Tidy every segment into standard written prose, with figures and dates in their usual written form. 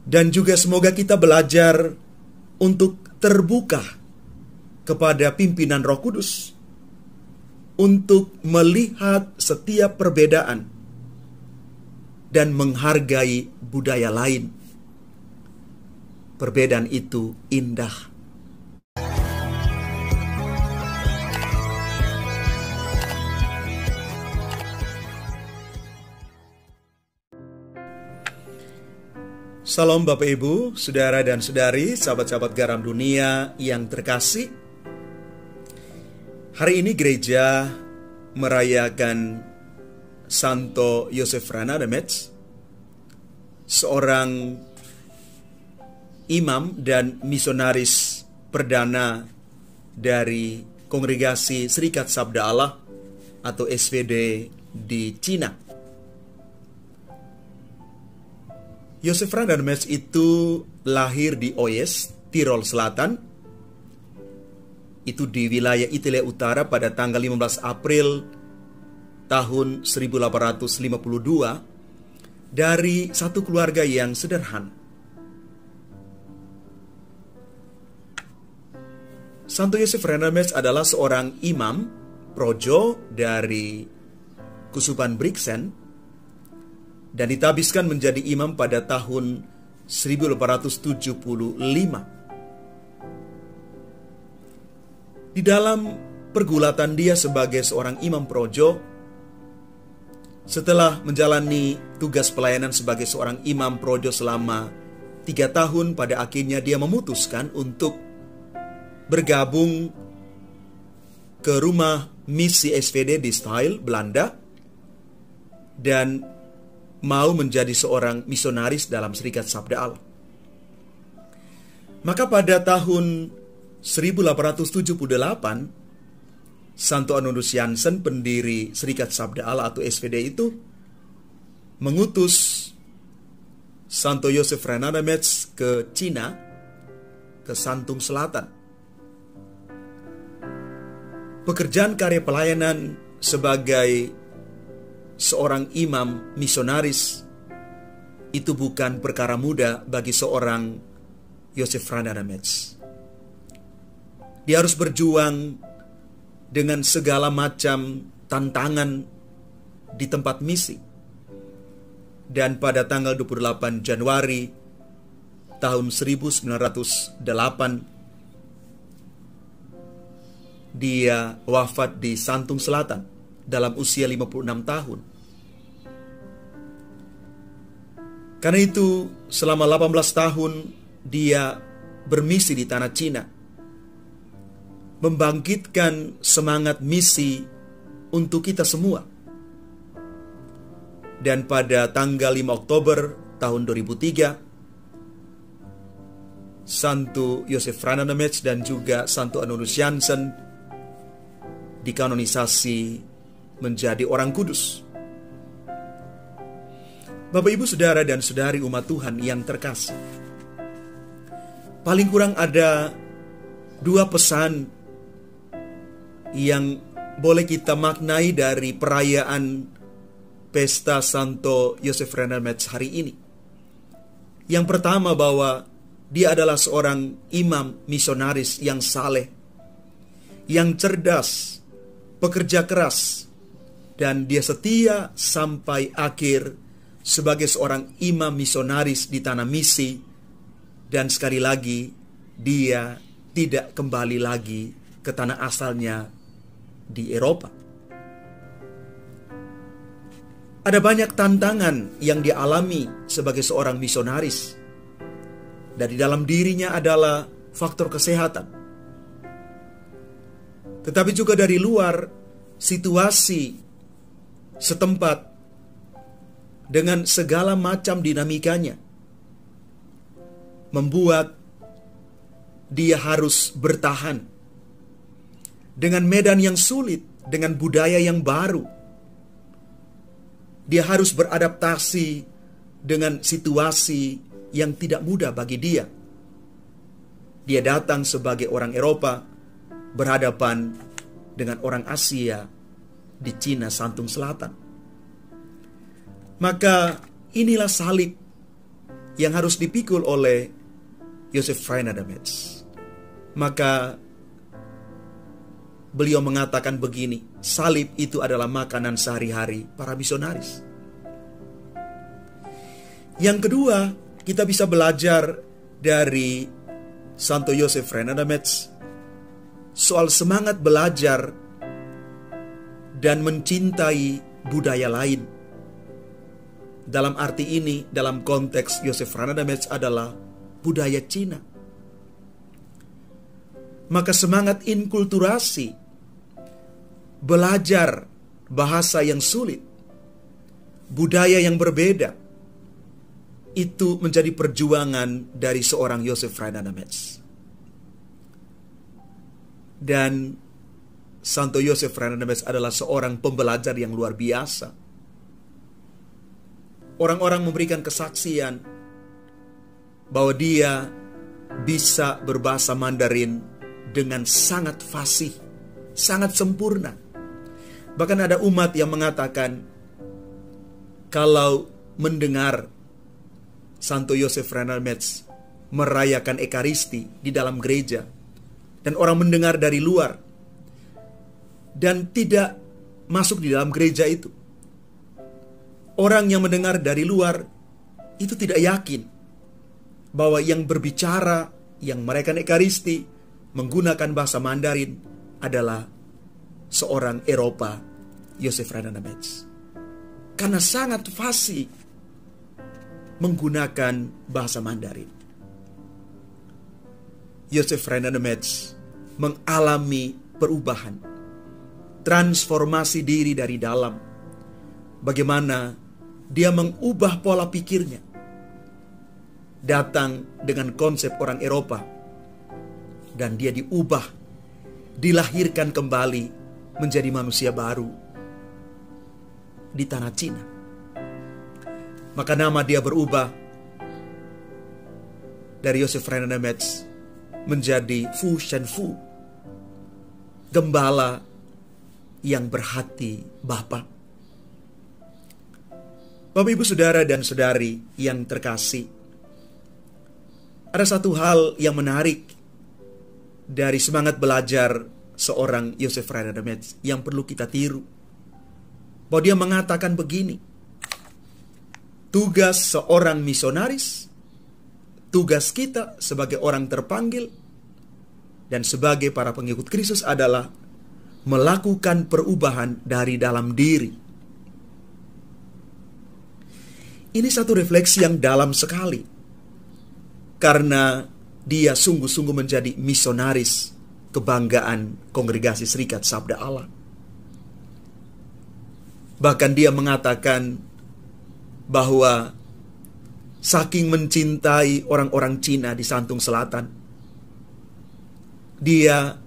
Dan juga semoga kita belajar untuk terbuka kepada pimpinan Roh Kudus, untuk melihat setiap perbedaan dan menghargai budaya lain. Perbedaan itu indah. Salam Bapak Ibu, Saudara dan Saudari, sahabat-sahabat garam dunia yang terkasih. Hari ini gereja merayakan Santo Yosef Ranademetz, seorang imam dan misionaris perdana dari Kongregasi Serikat Sabda Allah atau SVD di Cina. Yosef Ranademetz itu lahir di Oyes, Tirol Selatan. Itu di wilayah Italia Utara pada tanggal 15 April tahun 1852 dari satu keluarga yang sederhana. Santo Yosef Ranademetz adalah seorang imam projo dari Kusuban Brixen dan ditabiskan menjadi imam pada tahun 1875. Di dalam pergulatan dia sebagai seorang imam projo, setelah menjalani tugas pelayanan sebagai seorang imam projo selama 3 tahun, pada akhirnya dia memutuskan untuk bergabung ke rumah misi SVD di Stijl, Belanda, dan mau menjadi seorang misionaris dalam Serikat Sabda Allah. Maka pada tahun 1878, Santo Anodus Jansen, pendiri Serikat Sabda Allah atau SVD itu, mengutus Santo Yosef Ranademetz ke Cina, ke Santung Selatan. Pekerjaan karya pelayanan sebagai seorang imam misionaris itu bukan perkara mudah bagi seorang Yosef Ranademetz. Dia harus berjuang dengan segala macam tantangan di tempat misi. Dan pada tanggal 28 Januari tahun 1908 dia wafat di Santung Selatan dalam usia 56 tahun. Karena itu selama 18 tahun dia bermisi di tanah Cina, membangkitkan semangat misi untuk kita semua. Dan pada tanggal 5 Oktober tahun 2003, Santo Yosef Ranademetz dan juga Santo Anodus Jansen dikanonisasi menjadi orang kudus. Bapak, Ibu, Saudara dan Saudari umat Tuhan yang terkasih, paling kurang ada 2 pesan yang boleh kita maknai dari perayaan Pesta Santo Yosef Ranademetz hari ini. Yang pertama, bahwa dia adalah seorang imam misionaris yang saleh, yang cerdas, pekerja keras, dan dia setia sampai akhir sebagai seorang imam misionaris di tanah misi. Dan sekali lagi, dia tidak kembali lagi ke tanah asalnya di Eropa. Ada banyak tantangan yang dia alami sebagai seorang misionaris. Dari dalam dirinya adalah faktor kesehatan. Tetapi juga dari luar, situasi setempat dengan segala macam dinamikanya membuat dia harus bertahan dengan medan yang sulit, dengan budaya yang baru. Dia harus beradaptasi dengan situasi yang tidak mudah bagi dia. Dia datang sebagai orang Eropa, berhadapan dengan orang Asia di Cina Santung Selatan. Maka inilah salib yang harus dipikul oleh Joseph Reinhard Metz. Maka beliau mengatakan begini, salib itu adalah makanan sehari-hari para misionaris. Yang kedua, kita bisa belajar dari Santo Joseph Reinhard Metz soal semangat belajar dan mencintai budaya lain. Dalam arti ini, dalam konteks Joseph Reinhard Metz adalah budaya Cina. Maka semangat inkulturasi, belajar bahasa yang sulit, budaya yang berbeda, itu menjadi perjuangan dari seorang Joseph Reinhard Metz. Dan Santo Joseph Reinhard Metz adalah seorang pembelajar yang luar biasa. Orang-orang memberikan kesaksian bahwa dia bisa berbahasa Mandarin dengan sangat fasih, sangat sempurna. Bahkan ada umat yang mengatakan kalau mendengar Santo Joseph Reinhard Metz merayakan Ekaristi di dalam gereja, dan orang mendengar dari luar dan tidak masuk di dalam gereja itu, orang yang mendengar dari luar itu tidak yakin bahwa yang berbicara, yang merayakan Ekaristi menggunakan bahasa Mandarin adalah seorang Eropa, Joseph Reinhard Metz. Karena sangat fasih menggunakan bahasa Mandarin. Joseph Reinhard Metz mengalami perubahan, transformasi diri dari dalam. Bagaimana dia mengubah pola pikirnya. Datang dengan konsep orang Eropa, dan dia diubah, dilahirkan kembali menjadi manusia baru di tanah Cina. Maka nama dia berubah dari Joseph Reinhard Metz menjadi Fu Shenfu, gembala yang berhati Bapa. Bapak, Ibu, Saudara dan Saudari yang terkasih, ada satu hal yang menarik dari semangat belajar seorang Joseph Reinhard Metz yang perlu kita tiru. Bahwa dia mengatakan begini, tugas seorang misionaris, tugas kita sebagai orang terpanggil dan sebagai para pengikut Kristus adalah melakukan perubahan dari dalam diri. Ini satu refleksi yang dalam sekali, karena dia sungguh-sungguh menjadi misionaris kebanggaan Kongregasi Serikat Sabda Allah. Bahkan dia mengatakan bahwa saking mencintai orang-orang Cina di Santung Selatan, dia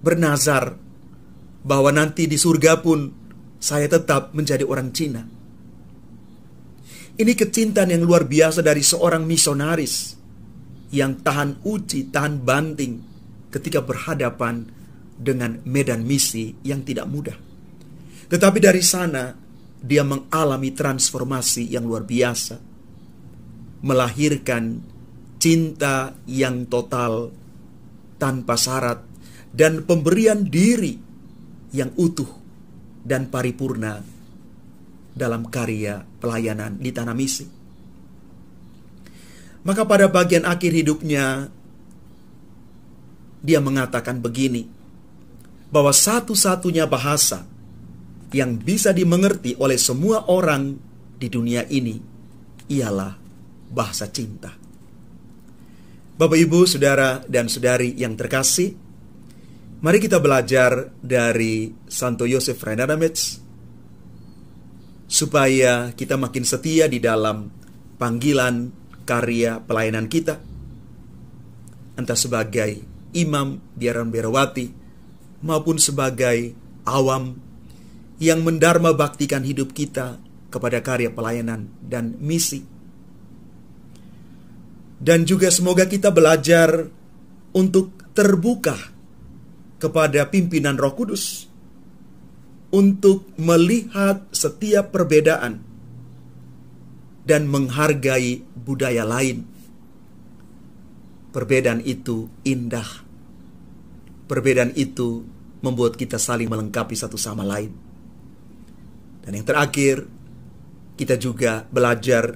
bernazar bahwa nanti di surga pun saya tetap menjadi orang Cina. Ini kecintaan yang luar biasa dari seorang misionaris yang tahan uji, tahan banting ketika berhadapan dengan medan misi yang tidak mudah. Tetapi dari sana dia mengalami transformasi yang luar biasa, melahirkan cinta yang total tanpa syarat dan pemberian diri yang utuh dan paripurna dalam karya pelayanan di tanah misi. Maka pada bagian akhir hidupnya dia mengatakan begini, bahwa satu-satunya bahasa yang bisa dimengerti oleh semua orang di dunia ini ialah bahasa cinta. Bapak, Ibu, Saudara dan Saudari yang terkasih, mari kita belajar dari Santo Joseph Reinhard Metz supaya kita makin setia di dalam panggilan karya pelayanan kita, entah sebagai imam biaran berawati maupun sebagai awam yang mendarma baktikan hidup kita kepada karya pelayanan dan misi. Dan juga semoga kita belajar untuk terbuka kepada pimpinan Roh Kudus, untuk melihat setiap perbedaan dan menghargai budaya lain. Perbedaan itu indah. Perbedaan itu membuat kita saling melengkapi satu sama lain. Dan yang terakhir, kita juga belajar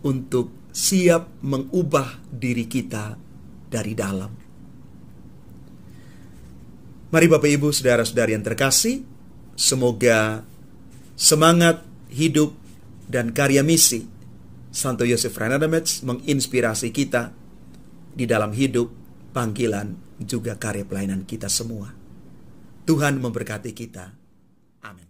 untuk siap mengubah diri kita dari dalam. Mari Bapak Ibu, saudara-saudari yang terkasih, semoga semangat hidup dan karya misi Santo Yosef Reinhard Metz menginspirasi kita di dalam hidup, panggilan, juga karya pelayanan kita semua. Tuhan memberkati kita. Amin.